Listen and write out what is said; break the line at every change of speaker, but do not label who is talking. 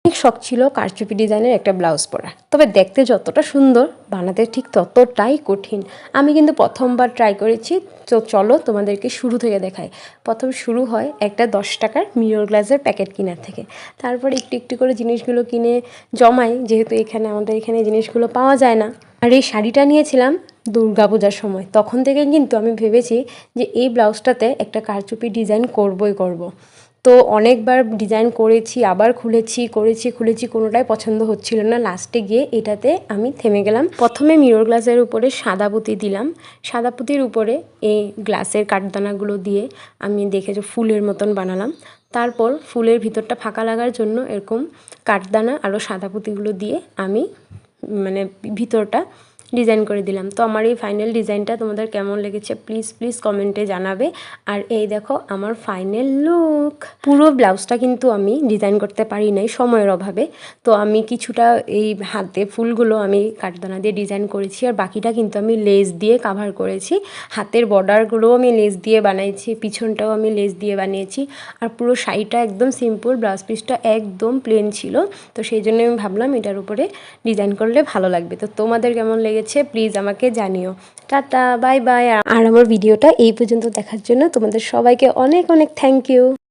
অনেক শখ ছিল কারচুপি ডিজাইনের একটা ব্লাউজ পরা, তবে দেখতে যতটা সুন্দর বানাতে ঠিক ততটাই কঠিন। আমি কিন্তু প্রথমবার ট্রাই করেছি, তো চলো তোমাদেরকে শুরু থেকে দেখাই। প্রথম শুরু হয় একটা 10 টাকার মিরর গ্লাসের প্যাকেট কেনার থেকে। তারপর একটু একটু করে জিনিসগুলো কিনে জমাই, যেহেতু আমাদের এখানে জিনিসগুলো পাওয়া যায় না। আর এই শাড়িটা নিয়েছিলাম দুর্গাপূজার সময়। তখন থেকে কিন্তু আমি ভেবেছি যে এই ব্লাউজটাতে একটা কারচুপি ডিজাইন করবই করব। তো অনেকবার ডিজাইন করেছি, আবার খুলেছি, কোনোটাই পছন্দ হচ্ছিল না। লাস্টে গিয়ে এটাতে আমি থেমে গেলাম। প্রথমে মিরর গ্লাসের উপরে সাদা পুঁতি দিলাম, সাদা পুঁতির উপরে এই গ্লাসের কাঠদানাগুলো দিয়ে আমি দেখেছি ফুলের মতন বানালাম। তারপর ফুলের ভিতরটা ফাঁকা লাগার জন্য এরকম কাঠদানা আরও সাদা পুঁতিগুলো দিয়ে আমি ভিতরটা ডিজাইন করে দিলাম। তো আমার এই ফাইনাল ডিজাইনটা তোমাদের কেমন লেগেছে প্লিজ কমেন্টে জানাবে। আর এই দেখো আমার ফাইনাল লুক। পুরো ব্লাউজটা কিন্তু আমি ডিজাইন করতে পারি নাই সময়ের অভাবে, তো আমি কিছুটা এই হাতে ফুলগুলো আমি কাঠদানা দিয়ে ডিজাইন করেছি, আর বাকিটা কিন্তু আমি লেস দিয়ে কাভার করেছি। হাতের বর্ডারগুলোও আমি লেস দিয়ে বানাইছি, পিছনটাও আমি লেস দিয়ে বানিয়েছি। আর পুরো শাড়িটা একদম সিম্পল, ব্লাউজ পিসটা একদম প্লেন ছিল। তো সেই জন্য আমি ভাবলাম এটার উপরে ডিজাইন করলে ভালো লাগবে। তো তোমাদের কেমন লেগেছে প্লিজ আমাকে জানিও। Tata, bye bye. আর আমার ভিডিওটা এই পর্যন্ত দেখার জন্য তোমাদের সবাইকে অনেক অনেক থ্যাংক ইউ।